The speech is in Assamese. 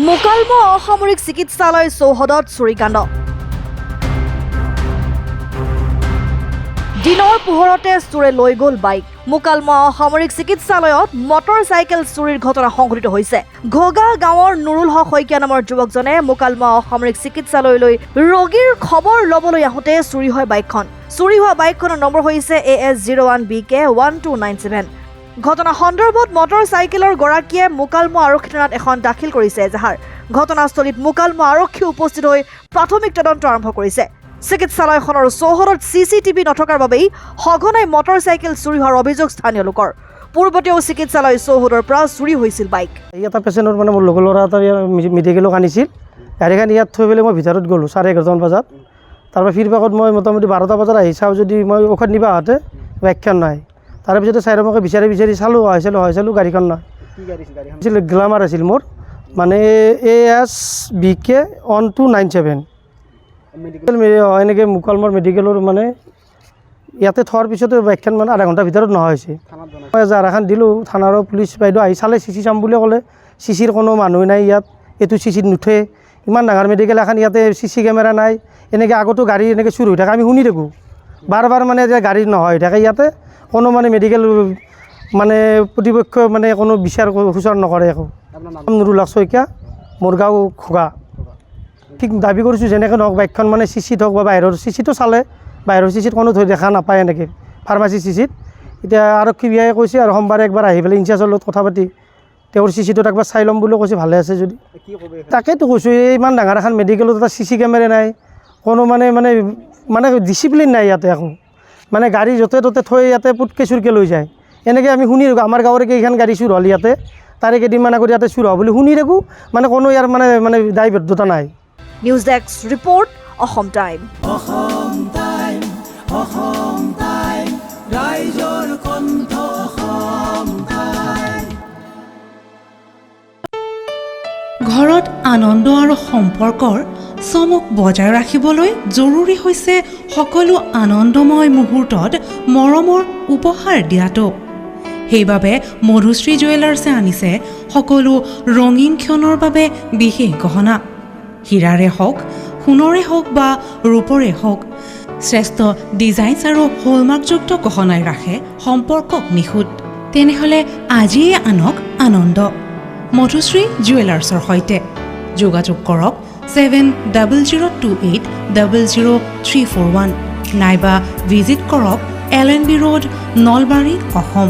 মোকালম অসামৰিক চিকিৎসালয় চৌহদত চুৰিকাণ্ড। দিনৰ পোহৰতে চোৰে লৈ গ'ল বাইক। মোকালম অসামৰিক চিকিৎসালয়ত মটৰ চাইকেল চুৰিৰ ঘটনা সংঘটিত হৈছে। ঘোগা গাঁৱৰ নুৰুল হক শইকীয়া নামৰ যুৱকজনে মোকালম অসামৰিক চিকিৎসালয়লৈ ৰোগীৰ খবৰ ল'বলৈ আহোঁতে চুৰি হয় বাইকখন। চুৰি হোৱা বাইকখনৰ নম্বৰ হৈছে AS01BK 1297। ঘটনা সন্দৰ্ভত মটৰ চাইকেলৰ গৰাকীয়ে মোকালম আৰক্ষী থানাত এখন দাখিল কৰিছে এজাহাৰ। ঘটনাস্থলীত মোকালম আৰক্ষী উপস্থিত হৈ প্ৰাথমিক তদন্ত আৰম্ভ কৰিছে। চিকিৎসালয়খনৰ চৌহদত CCTV নথকাৰ বাবেই সঘনাই মটৰ চাইকেল চুৰি হোৱাৰ অভিযোগ স্থানীয় লোকৰ। পূৰ্বতেও চিকিৎসালয় চৌহদৰ পৰা চুৰি হৈছিল বাইক। এটা পেচেণ্টৰ মোৰ লগৰ ল'ৰা এটা মেডিকেলত আনিছিল। গাড়ীখন ইয়াত থৈ পেলাই মই ভিতৰত গ'লোঁ 11:30 বজাত। তাৰপৰা ফিডবেকত মই মোটামুটি 12টা বজাত আহি চাওঁ যদি মই ঔষধ নিব আহোঁতে বাইকখন নাই। তাৰপিছতে চাইৰমকে বিচাৰি চালোঁ চালোঁ গাড়ীখন নাই। আছিল গ্লামাৰ আছিল মোৰ, মানে AS BK 1297। এনেকৈ মোকালমৰ মেডিকেলৰ মানে ইয়াতে থোৱাৰ পিছতে বাইকখন মানে আধা ঘণ্টাৰ ভিতৰত নোহোৱা হৈছে। মই এজাহাৰ এখন দিলোঁ, থানাৰো পুলিচ বাইদেউ আহি চালে, CC চাম বুলি ক'লে। CCৰ কোনো মানুহ নাই ইয়াত, এইটো CCত নুঠে। ইমান ডাঙৰ মেডিকেল এখন, ইয়াতে CC কেমেৰা নাই। এনেকৈ আগতো গাড়ী এনেকৈ চুৰ হৈ থাকে, আমি শুনি থাকোঁ বাৰ বাৰ, মানে যে গাড়ী নোহোৱা হৈ থাকে ইয়াতে। কোনো মানে মেডিকেল মানে প্ৰতিপক্ষ মানে কোনো বিচাৰ সুচাৰ নকৰে একো। নুৰুল হক শইকীয়া, মোৰ গাঁও ঘোগা। ঠিক দাবী কৰিছোঁ যেনেকৈ নহওক বাইকখন মানে CCত হওক বা বাহিৰৰ CCটো চালে, বাহিৰৰ CCত কোনো দেখা নাপায় এনেকৈ ফাৰ্মাচী CCত। এতিয়া আৰক্ষী বিভাগে কৈছে আৰু সোমবাৰে একবাৰ আহি পেলাই ইনচাৰ্জৰ লগত কথা পাতি তেওঁৰ CCটোত একবাৰ চাই ল'ম বুলি কৈছে, ভালে আছে যদি। তাকেতো কৈছোঁ, ইমান ডাঙৰ এখন মেডিকেলত এটা CC কেমেৰা নাই, কোনো মানে ডিচিপ্লিন নাই ইয়াতে একো। মানে গাড়ী য'তে ত'তে থৈ ইয়াতে পুটকে চুৰকে লৈ যায়। এনেকৈ আমি শুনি থাকোঁ, আমাৰ গাঁৱৰে কেইখন গাড়ী চুৰ হ'ল ইয়াতে, তাৰে কেইদিনমান আগত ইয়াতে চুৰ হোৱা বুলি শুনি থাকোঁ। মানে কোনো ইয়াৰ মানে দায়বদ্ধতা নাই। News desk report, Assam time. ঘৰত আনন্দ আৰু সম্পৰ্কৰ চমক বজাই ৰাখিবলৈ জৰুৰী হৈছে সকলো আনন্দময় মুহূৰ্তত মৰমৰ উপহাৰ দিয়াটো। সেইবাবে মধুশ্ৰী জুৱেলাৰ্ছে আনিছে সকলো ৰঙীন ক্ষণৰ বাবে বিশেষ গহনা। হীৰাৰে হওক, সোণৰে হওক বা ৰূপৰে হওক, শ্ৰেষ্ঠ ডিজাইনছ আৰু হলমাৰ্কযুক্ত গহনাই ৰাখে সম্পৰ্কক নিখুঁত। তেনেহ'লে আজিয়ে আনক আনন্দ মধুশ্ৰী জুৱেলাৰ্ছৰ সৈতে। যোগাযোগ কৰক 7002800341 নাইবা ভিজিট কৰক LNB ৰোড, নলবাৰী, অসম।